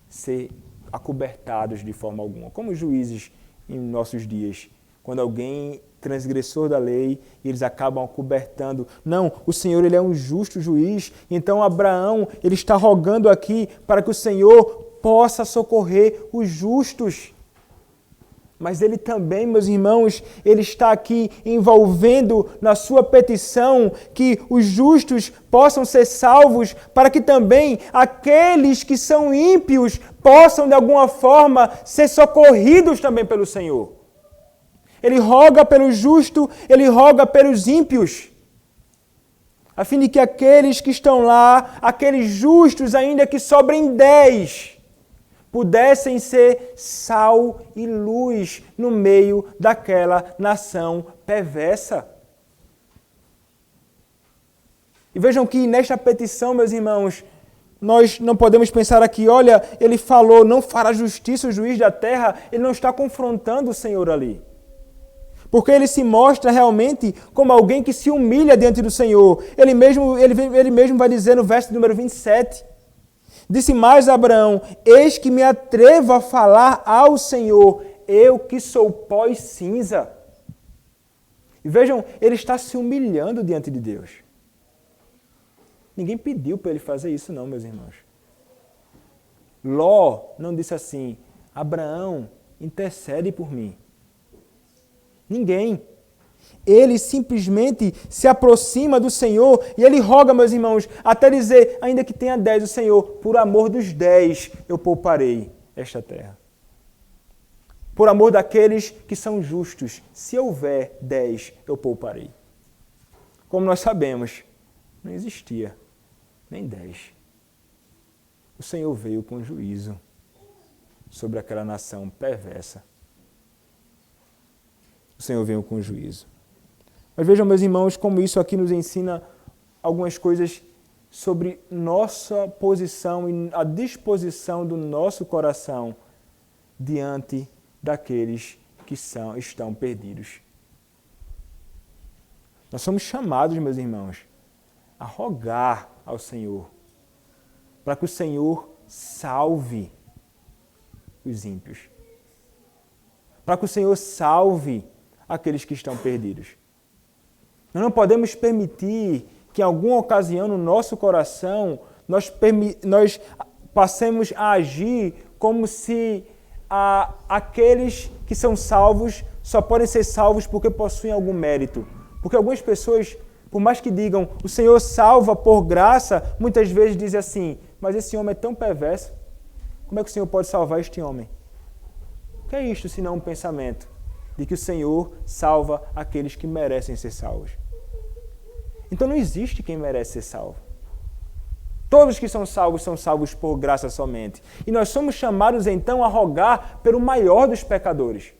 ser acobertados de forma alguma. Como os juízes em nossos dias, quando alguém transgressor da lei, e eles acabam acobertando. Não, o Senhor ele é um justo juiz. Então Abraão ele está rogando aqui para que o Senhor possa socorrer os justos. Mas ele também, meus irmãos, ele está aqui envolvendo na sua petição que os justos possam ser salvos, para que também aqueles que são ímpios possam, de alguma forma, ser socorridos também pelo Senhor. Ele roga pelo justo, ele roga pelos ímpios, a fim de que aqueles que estão lá, aqueles justos, ainda que sobrem 10, pudessem ser sal e luz no meio daquela nação perversa. E vejam que nesta petição, meus irmãos, nós não podemos pensar aqui, olha, ele falou, não fará justiça o juiz da terra, ele não está confrontando o Senhor ali. Porque ele se mostra realmente como alguém que se humilha diante do Senhor. Ele mesmo vai dizer no verso número 27, disse mais a Abraão, eis que me atrevo a falar ao Senhor, eu que sou pó e cinza. E vejam, ele está se humilhando diante de Deus. Ninguém pediu para ele fazer isso não, meus irmãos. Ló não disse assim, Abraão, intercede por mim. Ninguém. Ele simplesmente se aproxima do Senhor e ele roga, meus irmãos, até dizer, ainda que tenha 10, o Senhor, por amor dos 10 eu pouparei esta terra. Por amor daqueles que são justos, se houver 10, eu pouparei. Como nós sabemos, não existia nem 10. O Senhor veio com juízo sobre aquela nação perversa. O Senhor veio com juízo. Mas vejam, meus irmãos, como isso aqui nos ensina algumas coisas sobre nossa posição e a disposição do nosso coração diante daqueles que estão perdidos. Nós somos chamados, meus irmãos, a rogar ao Senhor, para que o Senhor salve os ímpios. para que o Senhor salve aqueles que estão perdidos. Nós não podemos permitir que em alguma ocasião no nosso coração nós passemos a agir como se aqueles que são salvos só podem ser salvos porque possuem algum mérito. Porque algumas pessoas, por mais que digam o Senhor salva por graça, muitas vezes dizem assim, mas esse homem é tão perverso, como é que o Senhor pode salvar este homem? O que é isto senão um pensamento de que o Senhor salva aqueles que merecem ser salvos? Então não existe quem merece ser salvo. Todos que são salvos por graça somente. E nós somos chamados então a rogar pelo maior dos pecadores.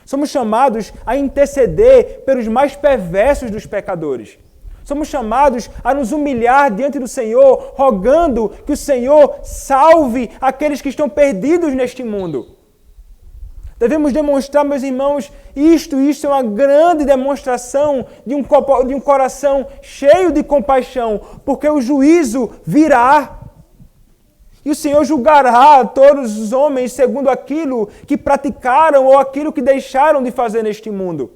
Somos chamados a interceder pelos mais perversos dos pecadores. Somos chamados a nos humilhar diante do Senhor, rogando que o Senhor salve aqueles que estão perdidos neste mundo. Devemos demonstrar, meus irmãos, isto é uma grande demonstração de um coração cheio de compaixão, porque o juízo virá. E o Senhor julgará todos os homens segundo aquilo que praticaram ou aquilo que deixaram de fazer neste mundo.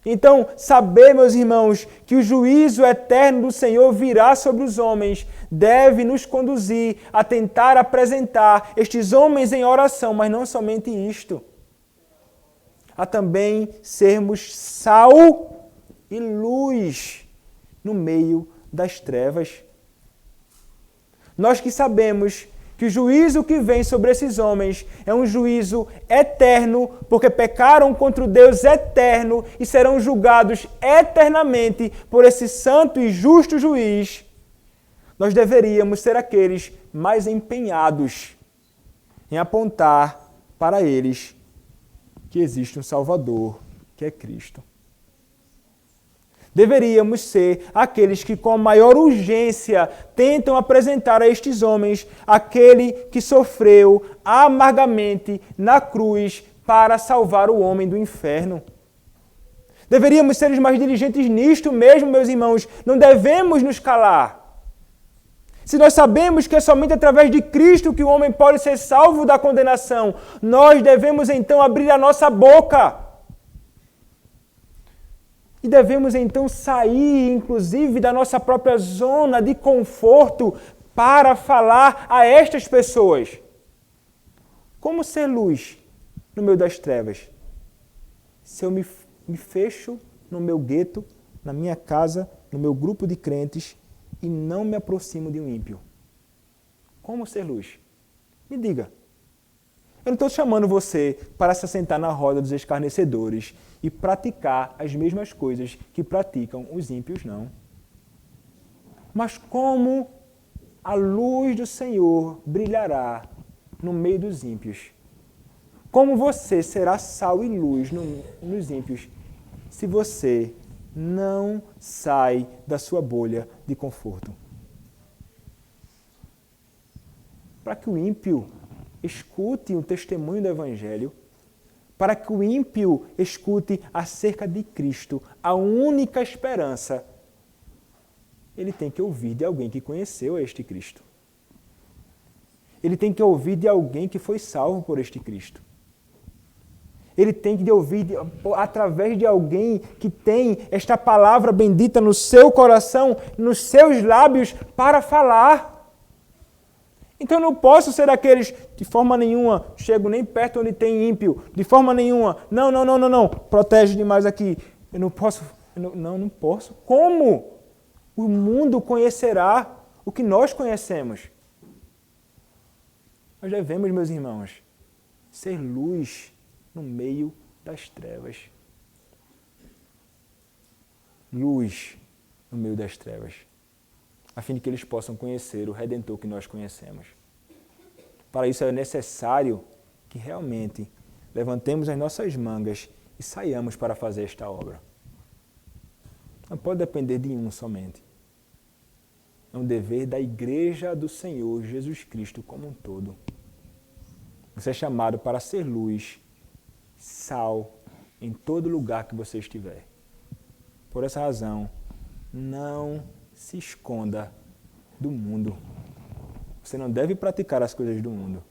Então, saber, meus irmãos, que o juízo eterno do Senhor virá sobre os homens, deve nos conduzir a tentar apresentar estes homens em oração, mas não somente isto. A também sermos sal e luz no meio das trevas. Nós que sabemos que o juízo que vem sobre esses homens é um juízo eterno, porque pecaram contra o Deus eterno e serão julgados eternamente por esse santo e justo juiz, nós deveríamos ser aqueles mais empenhados em apontar para eles que existe um Salvador, que é Cristo. Deveríamos ser aqueles que com maior urgência tentam apresentar a estes homens aquele que sofreu amargamente na cruz para salvar o homem do inferno. Deveríamos ser os mais diligentes nisto mesmo, meus irmãos. Não devemos nos calar. Se nós sabemos que é somente através de Cristo que o homem pode ser salvo da condenação, nós devemos então abrir a nossa boca. E devemos então sair, inclusive, da nossa própria zona de conforto para falar a estas pessoas. Como ser luz no meio das trevas? Se eu me fecho no meu gueto, na minha casa, no meu grupo de crentes e não me aproximo de um ímpio. Como ser luz? Me diga. Eu não estou chamando você para se assentar na roda dos escarnecedores e praticar as mesmas coisas que praticam os ímpios, não. Mas como a luz do Senhor brilhará no meio dos ímpios? Como você será sal e luz nos ímpios se você não sai da sua bolha de conforto? Para que o ímpio escute o testemunho do Evangelho, para que o ímpio escute acerca de Cristo, a única esperança, ele tem que ouvir de alguém que conheceu este Cristo. Ele tem que ouvir de alguém que foi salvo por este Cristo. Ele tem que ouvir através de alguém que tem esta palavra bendita no seu coração, nos seus lábios, para falar. Então eu não posso ser daqueles, de forma nenhuma, chego nem perto onde tem ímpio, de forma nenhuma, não, protege demais aqui. Eu não posso, não posso. Como? O mundo conhecerá o que nós conhecemos. Nós devemos, meus irmãos, ser luz no meio das trevas. Luz no meio das trevas, a fim de que eles possam conhecer o Redentor que nós conhecemos. Para isso é necessário que realmente levantemos as nossas mangas e saiamos para fazer esta obra. Não pode depender de um somente. É um dever da Igreja do Senhor Jesus Cristo como um todo. Você é chamado para ser luz, sal, em todo lugar que você estiver. Por essa razão, não se esconda do mundo. Você não deve praticar as coisas do mundo.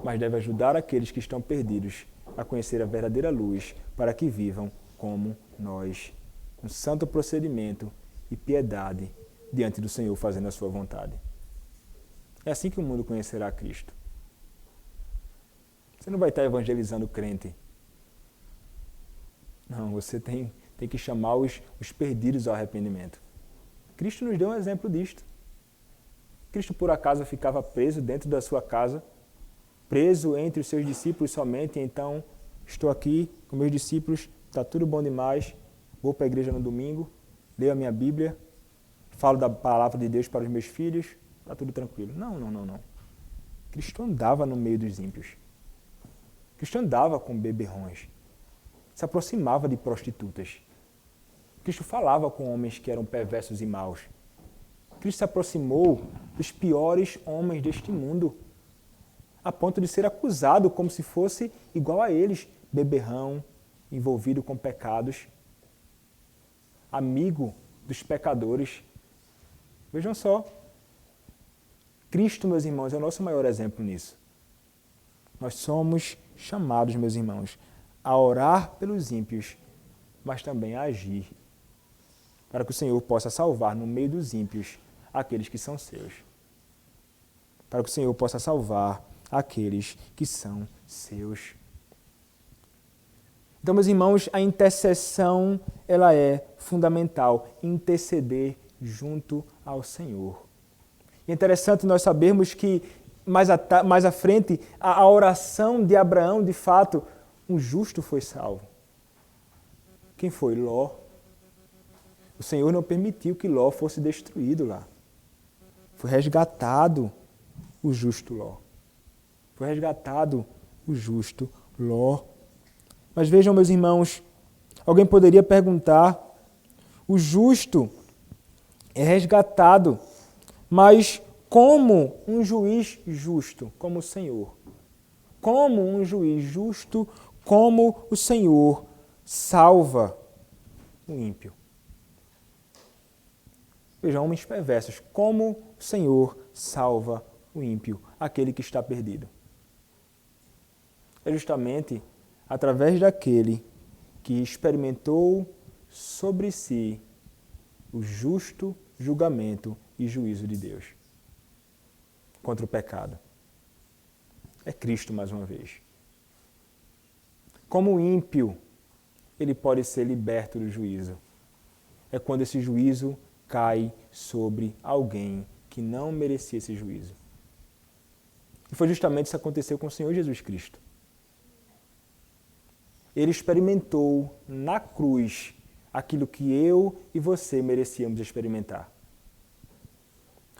mas deve ajudar aqueles que estão perdidos a conhecer a verdadeira luz para que vivam como nós, um santo procedimento e piedade diante do Senhor, fazendo a sua vontade. É assim que o mundo conhecerá a Cristo. Você não vai estar evangelizando o crente. Não, você tem que chamar os perdidos ao arrependimento. Cristo nos deu um exemplo disto. Cristo, por acaso, ficava preso dentro da sua casa, preso entre os seus discípulos somente, então estou aqui com meus discípulos, está tudo bom demais, vou para a igreja no domingo, leio a minha Bíblia, falo da palavra de Deus para os meus filhos, está tudo tranquilo. Não. Cristo andava no meio dos ímpios. Cristo andava com beberrões, se aproximava de prostitutas. Cristo falava com homens que eram perversos e maus. Cristo se aproximou dos piores homens deste mundo, a ponto de ser acusado como se fosse igual a eles, beberrão, envolvido com pecados, amigo dos pecadores. Vejam só, Cristo, meus irmãos, é o nosso maior exemplo nisso. Nós somos chamados, meus irmãos, a orar pelos ímpios, mas também a agir, para que o Senhor possa salvar no meio dos ímpios aqueles que são seus. Para que o Senhor possa salvar aqueles que são seus. Então, meus irmãos, a intercessão, ela é fundamental, interceder junto ao Senhor. E é interessante nós sabermos que mais à frente, a oração de Abraão, de fato, um justo foi salvo. Quem foi? Ló. O Senhor não permitiu que Ló fosse destruído lá. Foi resgatado o justo Ló. Foi resgatado o justo Ló. Mas vejam, meus irmãos, alguém poderia perguntar, o justo é resgatado, mas como um juiz justo, como o Senhor? Como um juiz justo, como o Senhor salva o ímpio? Vejam, homens perversos, como o Senhor salva o ímpio, aquele que está perdido? É justamente através daquele que experimentou sobre si o justo julgamento e juízo de Deus contra o pecado. É Cristo mais uma vez. Como o ímpio, ele pode ser liberto do juízo. É quando esse juízo cai sobre alguém que não merecia esse juízo. E foi justamente isso que aconteceu com o Senhor Jesus Cristo. Ele experimentou na cruz aquilo que eu e você merecíamos experimentar.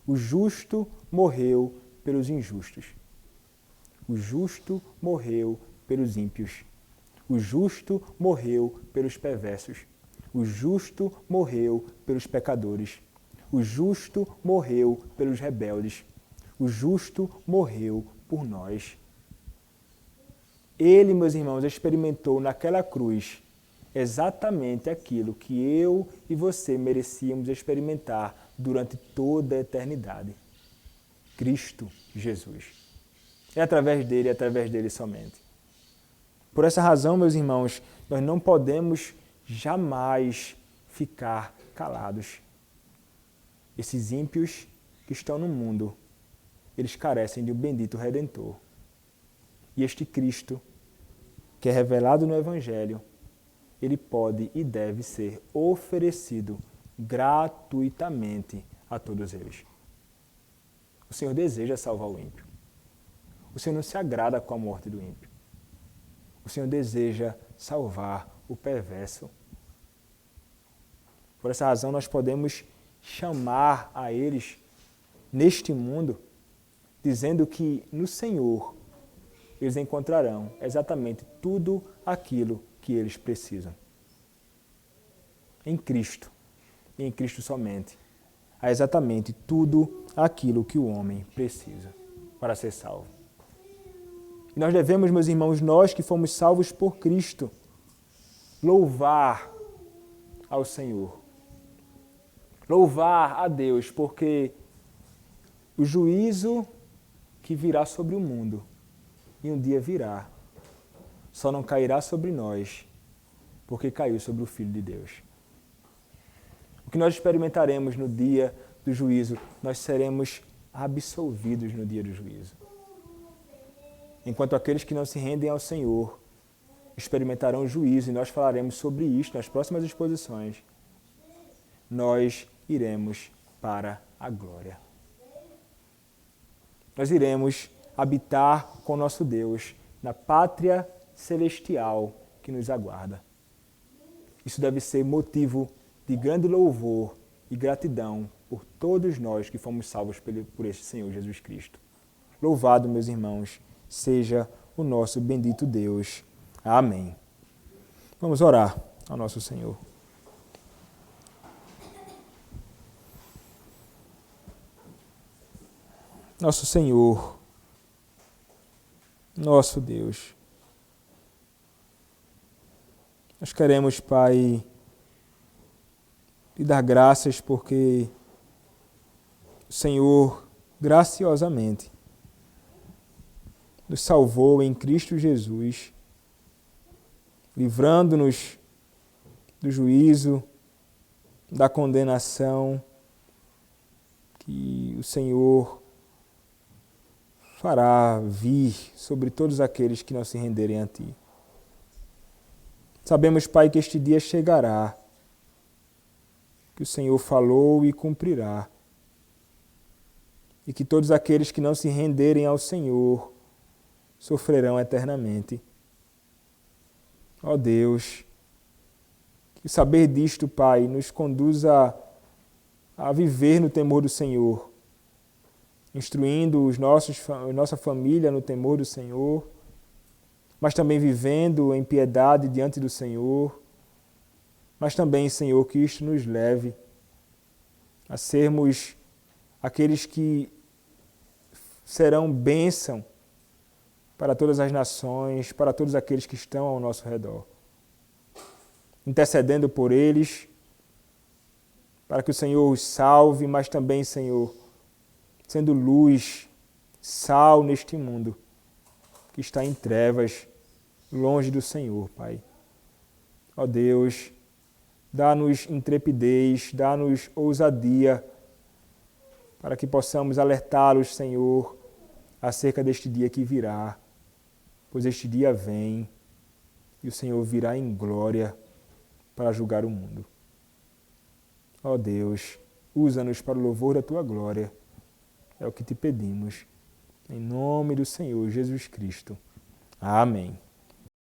O justo morreu pelos injustos. O justo morreu pelos ímpios. O justo morreu pelos perversos. O justo morreu pelos pecadores. O justo morreu pelos rebeldes. O justo morreu por nós. Ele, meus irmãos, experimentou naquela cruz exatamente aquilo que eu e você merecíamos experimentar durante toda a eternidade. Cristo Jesus. É através dele somente. Por essa razão, meus irmãos, nós não podemos jamais ficar calados. Esses ímpios que estão no mundo, eles carecem de um bendito Redentor. E este Cristo, que é revelado no Evangelho, ele pode e deve ser oferecido gratuitamente a todos eles. O Senhor deseja salvar o ímpio. O Senhor não se agrada com a morte do ímpio. O Senhor deseja salvar o perverso. Por essa razão, nós podemos chamar a eles neste mundo, dizendo que no Senhor eles encontrarão exatamente tudo aquilo que eles precisam. Em Cristo, e em Cristo somente, há exatamente tudo aquilo que o homem precisa para ser salvo. E nós devemos, meus irmãos, nós que fomos salvos por Cristo, louvar ao Senhor. Louvar a Deus, porque o juízo que virá sobre o mundo e um dia virá. Só não cairá sobre nós, porque caiu sobre o Filho de Deus. O que nós experimentaremos no dia do juízo, nós seremos absolvidos no dia do juízo. Enquanto aqueles que não se rendem ao Senhor experimentarão o juízo, e nós falaremos sobre isto nas próximas exposições, nós iremos para a glória. Nós iremos habitar com nosso Deus na pátria celestial que nos aguarda. Isso deve ser motivo de grande louvor e gratidão por todos nós que fomos salvos por este Senhor Jesus Cristo. Louvado, meus irmãos, seja o nosso bendito Deus. Amém. Vamos orar ao nosso Senhor. Nosso Senhor, nosso Deus, nós queremos, Pai, lhe dar graças porque o Senhor graciosamente nos salvou em Cristo Jesus, livrando-nos do juízo, da condenação que o Senhor fará vir sobre todos aqueles que não se renderem a Ti. Sabemos, Pai, que este dia chegará, que o Senhor falou e cumprirá, e que todos aqueles que não se renderem ao Senhor sofrerão eternamente. Ó Deus, que o saber disto, Pai, nos conduza a viver no temor do Senhor, instruindo a nossa família no temor do Senhor, mas também vivendo em piedade diante do Senhor, mas também, Senhor, que isto nos leve a sermos aqueles que serão bênção para todas as nações, para todos aqueles que estão ao nosso redor, intercedendo por eles, para que o Senhor os salve, mas também, Senhor, sendo luz, sal neste mundo que está em trevas, longe do Senhor, Pai. Ó Deus, dá-nos intrepidez, dá-nos ousadia, para que possamos alertá-los, Senhor, acerca deste dia que virá, pois este dia vem e o Senhor virá em glória para julgar o mundo. Ó Deus, usa-nos para o louvor da Tua glória. É o que te pedimos. Em nome do Senhor Jesus Cristo. Amém.